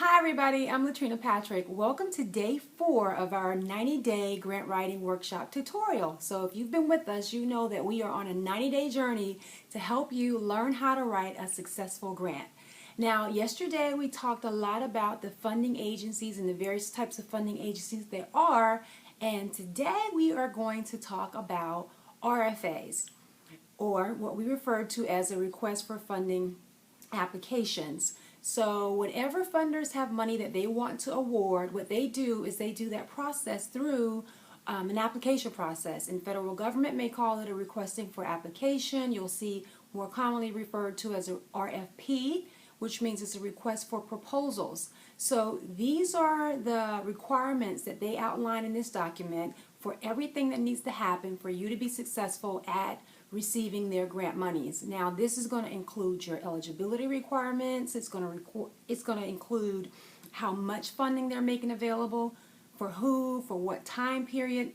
Hi everybody, I'm Latrina Patrick. Welcome to day 4 of our 90-day grant writing workshop tutorial. So if you've been with us, you know that we are on a 90-day journey to help you learn how to write a successful grant. Now, yesterday we talked a lot about the funding agencies and the various types of funding agencies there are, and today we are going to talk about RFAs, or what we refer to as a request for funding applications. So whenever funders have money that they want to award, what they do is they do that process through an application process. In federal government may call it a requesting for application. You'll see more commonly referred to as a RFP, which means it's a request for proposals. So these are the requirements that they outline in this document for everything that needs to happen for you to be successful at receiving their grant monies. Now, this is going to include your eligibility requirements. It's going to include how much funding they're making available, for who, for what time period.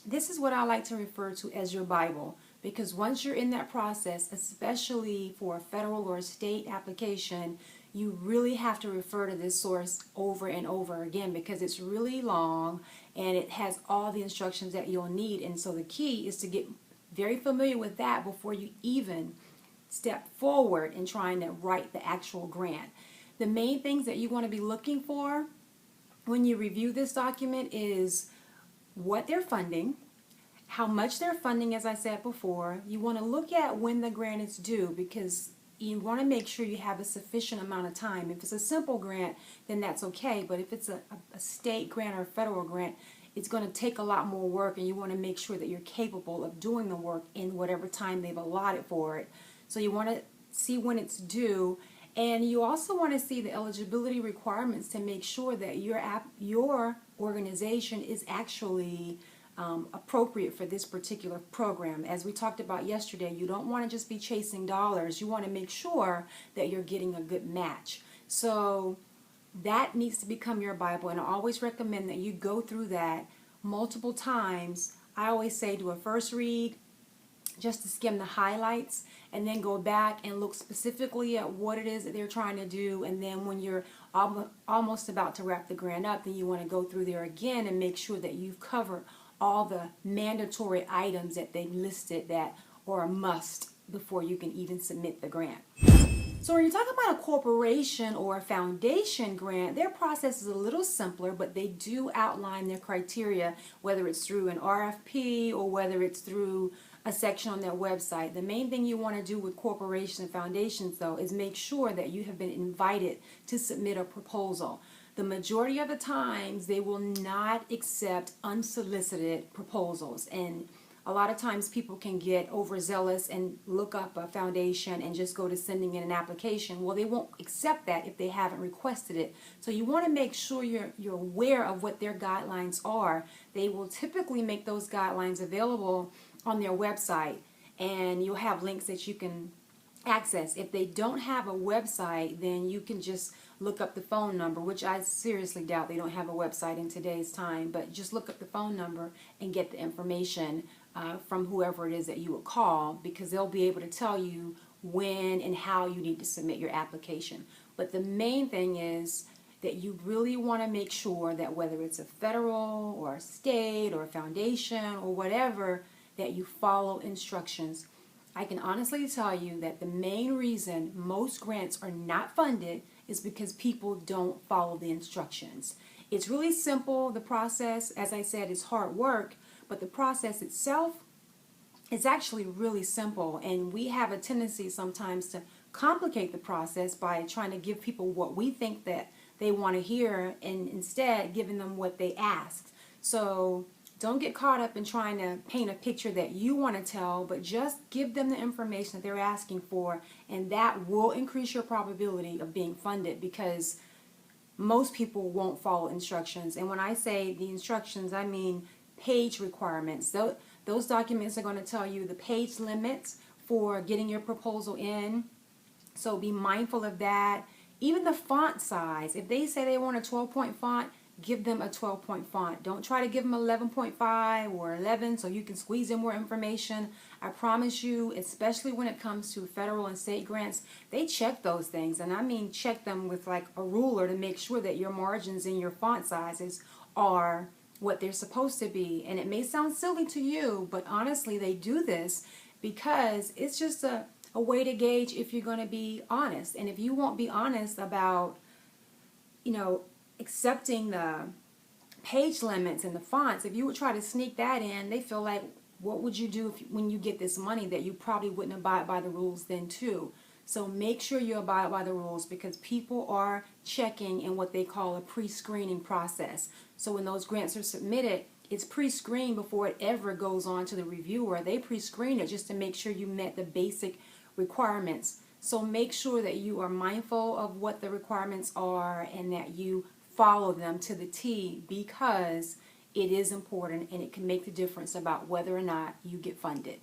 This is what I like to refer to as your Bible, because once you're in that process, especially for a federal or a state application, you really have to refer to this source over and over again because it's really long and it has all the instructions that you'll need. And so the key is to get very familiar with that before you even step forward in trying to write the actual grant. The main things that you want to be looking for when you review this document is what they're funding, how much they're funding, as I said before. You want to look at when the grant is due because you want to make sure you have a sufficient amount of time. If it's a simple grant, then that's okay, but if it's a state grant or a federal grant, it's going to take a lot more work, and you want to make sure that you're capable of doing the work in whatever time they've allotted for it. So you want to see when it's due, and you also want to see the eligibility requirements to make sure that your organization is actually appropriate for this particular program. As we talked about yesterday, you don't want to just be chasing dollars. You want to make sure that you're getting a good match. So that needs to become your Bible, and I always recommend that you go through that multiple times. I always say do a first read just to skim the highlights, and then go back and look specifically at what it is that they're trying to do, and then when you're almost about to wrap the grant up, then you want to go through there again and make sure that you've covered all the mandatory items that they listed that are a must before you can even submit the grant. So when you're talking about a corporation or a foundation grant, their process is a little simpler, but they do outline their criteria, whether it's through an RFP or whether it's through a section on their website. The main thing you want to do with corporations and foundations, though, is make sure that you have been invited to submit a proposal. The majority of the times, they will not accept unsolicited proposals, and a lot of times people can get overzealous and look up a foundation and just go to sending in an application. Well, they won't accept that if they haven't requested it. So you want to make sure you're aware of what their guidelines are. They will typically make those guidelines available on their website, and you'll have links that you can access. If they don't have a website, then you can just look up the phone number, which I seriously doubt they don't have a website in today's time, but just look up the phone number and get the information from whoever it is that you will call, because they'll be able to tell you when and how you need to submit your application. But the main thing is that you really want to make sure that whether it's a federal or a state or a foundation or whatever, that you follow instructions. I can honestly tell you that the main reason most grants are not funded is because people don't follow the instructions. It's really simple, the process. As I said, it's hard work, but the process itself is actually really simple, and we have a tendency sometimes to complicate the process by trying to give people what we think that they want to hear and instead giving them what they ask. So don't get caught up in trying to paint a picture that you want to tell, but just give them the information that they're asking for, and that will increase your probability of being funded, because most people won't follow instructions. And when I say the instructions, I mean page requirements. Those documents are going to tell you the page limits for getting your proposal in, so be mindful of that. Even the font size. If they say they want a 12-point font, give them a 12-point font. Don't try to give them 11.5 or 11 so you can squeeze in more information. I promise you, especially when it comes to federal and state grants, they check those things. And I mean check them with like a ruler to make sure that your margins and your font sizes are what they're supposed to be. And it may sound silly to you, but honestly, they do this because it's just a way to gauge if you're going to be honest. And if you won't be honest about, accepting the page limits and the fonts, if you would try to sneak that in, they feel like, what would you do when you get this money that you probably wouldn't abide by the rules then too? So make sure you abide by the rules, because people are checking in what they call a pre-screening process. So when those grants are submitted, it's pre-screened before it ever goes on to the reviewer. They pre-screen it just to make sure you met the basic requirements. So make sure that you are mindful of what the requirements are and that you follow them to the T, because it is important and it can make the difference about whether or not you get funded.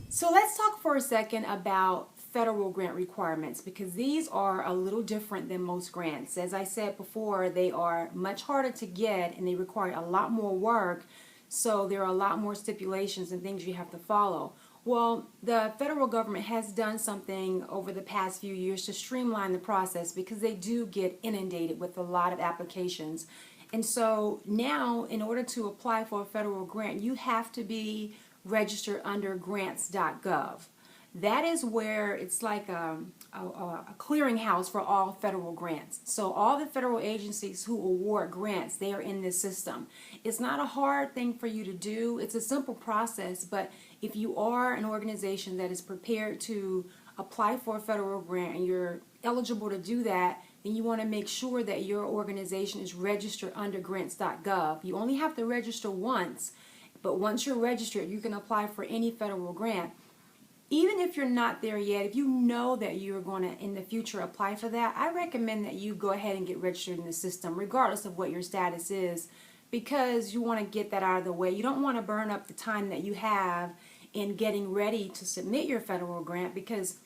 So let's talk for a second about federal grant requirements, because these are a little different than most grants. As I said before, they are much harder to get and they require a lot more work, so there are a lot more stipulations and things you have to follow. Well, the federal government has done something over the past few years to streamline the process, because they do get inundated with a lot of applications. And so now, in order to apply for a federal grant, you have to be registered under grants.gov. That is where it's like a clearinghouse for all federal grants. So all the federal agencies who award grants, they are in this system. It's not a hard thing for you to do. It's a simple process, but if you are an organization that is prepared to apply for a federal grant and you're eligible to do that, then you want to make sure that your organization is registered under grants.gov. You only have to register once, but once you're registered, you can apply for any federal grant. Even if you're not there yet, if you know that you're going to in the future apply for that, I recommend that you go ahead and get registered in the system, regardless of what your status is, because you want to get that out of the way. You don't want to burn up the time that you have in getting ready to submit your federal grant, because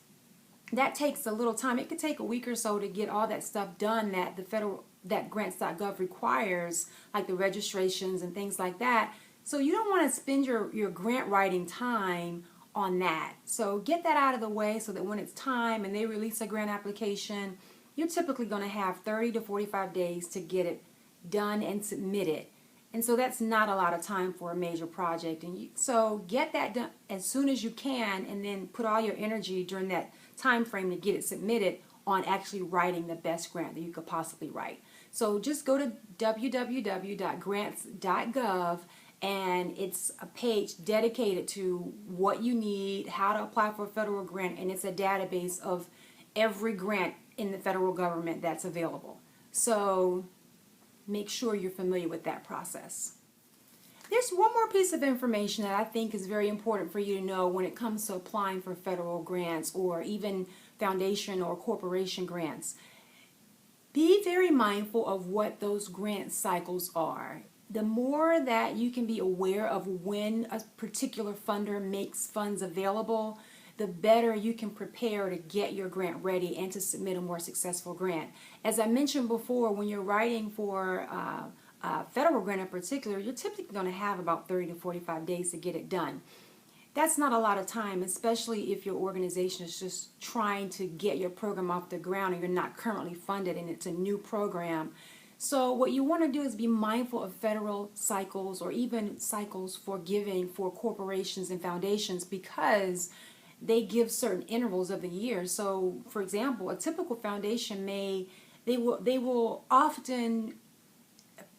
that takes a little time. It could take a week or so to get all that stuff done that grants.gov requires, like the registrations and things like that. So you don't want to spend your grant writing time on that. So get that out of the way so that when it's time and they release a grant application, you're typically going to have 30 to 45 days to get it done and submitted. And so that's not a lot of time for a major project. And so get that done as soon as you can, and then put all your energy during that time frame to get it submitted on actually writing the best grant that you could possibly write. So just go to www.grants.gov, and it's a page dedicated to what you need, how to apply for a federal grant, and it's a database of every grant in the federal government that's available. So make sure you're familiar with that process. There's one more piece of information that I think is very important for you to know when it comes to applying for federal grants or even foundation or corporation grants. Be very mindful of what those grant cycles are. The more that you can be aware of when a particular funder makes funds available, the better you can prepare to get your grant ready and to submit a more successful grant. As I mentioned before, when you're writing for a federal grant in particular, you're typically going to have about 30 to 45 days to get it done. That's not a lot of time, especially if your organization is just trying to get your program off the ground and you're not currently funded and it's a new program. So what you want to do is be mindful of federal cycles, or even cycles for giving for corporations and foundations, because they give certain intervals of the year. So for example, a typical foundation they will often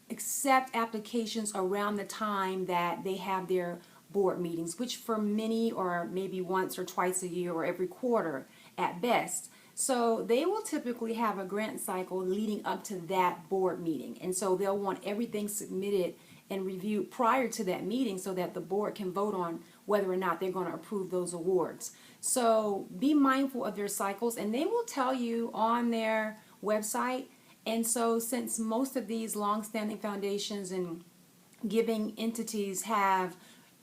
accept applications around the time that they have their board meetings, which for many are maybe once or twice a year or every quarter at best. So they will typically have a grant cycle leading up to that board meeting. And so they'll want everything submitted and reviewed prior to that meeting so that the board can vote on whether or not they're going to approve those awards. So be mindful of their cycles, and they will tell you on their website. And so since most of these long-standing foundations and giving entities have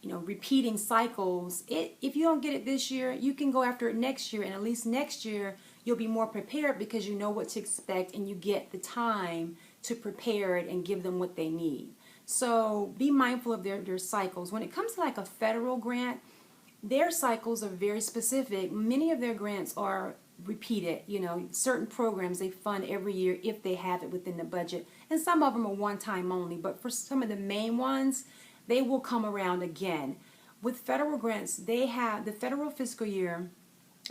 repeating cycles, if you don't get it this year, you can go after it next year, and at least next year you'll be more prepared because you know what to expect and you get the time to prepare it and give them what they need. So be mindful of their cycles. When it comes to like a federal grant, their cycles are very specific. Many of their grants are repeated. You know, certain programs they fund every year if they have it within the budget, and some of them are one time only, but for some of the main ones, they will come around again. With federal grants, they have the federal fiscal year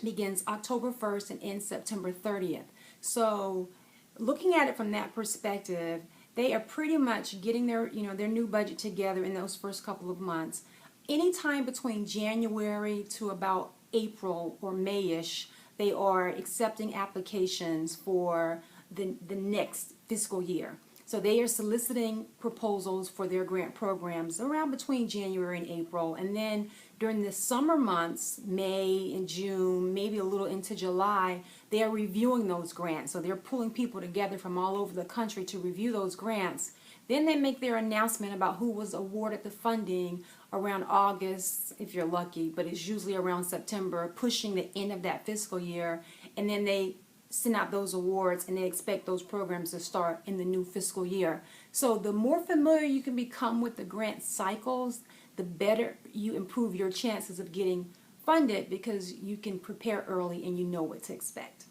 begins October 1st and ends September 30th. So looking at it from that perspective, they are pretty much getting their, their new budget together in those first couple of months. Anytime between January to about April or Mayish, they are accepting applications for the next fiscal year. So they are soliciting proposals for their grant programs around between January and April. And then during the summer months, May and June, maybe a little into July, they are reviewing those grants. So they're pulling people together from all over the country to review those grants. Then they make their announcement about who was awarded the funding around August, if you're lucky, but it's usually around September, pushing the end of that fiscal year. And then they send out those awards, and they expect those programs to start in the new fiscal year. So the more familiar you can become with the grant cycles, the better you improve your chances of getting funded, because you can prepare early and you know what to expect.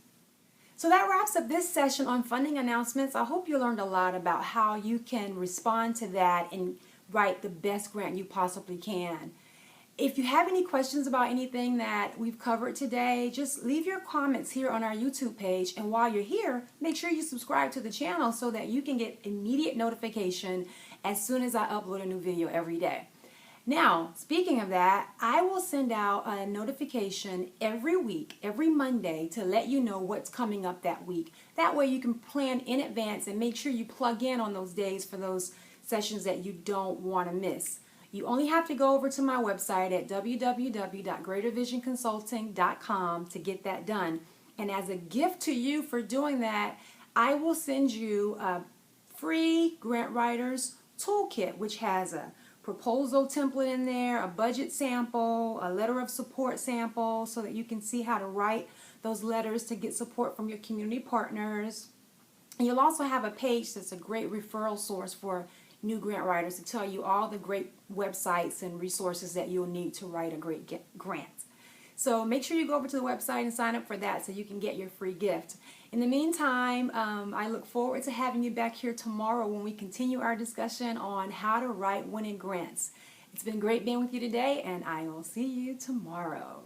So that wraps up this session on funding announcements. I hope you learned a lot about how you can respond to that and write the best grant you possibly can. If you have any questions about anything that we've covered today, just leave your comments here on our YouTube page. And while you're here, make sure you subscribe to the channel so that you can get immediate notification as soon as I upload a new video every day. Now, speaking of that, I will send out a notification every week, every Monday, to let you know what's coming up that week. That way you can plan in advance and make sure you plug in on those days for those sessions that you don't want to miss. You only have to go over to my website at www.greatervisionconsulting.com to get that done. And as a gift to you for doing that, I will send you a free Grant Writers Toolkit, which has a proposal template in there, a budget sample, a letter of support sample, so that you can see how to write those letters to get support from your community partners. And you'll also have a page that's a great referral source for new grant writers to tell you all the great websites and resources that you'll need to write a great grant. So make sure you go over to the website and sign up for that so you can get your free gift. In the meantime, I look forward to having you back here tomorrow when we continue our discussion on how to write winning grants. It's been great being with you today, and I will see you tomorrow.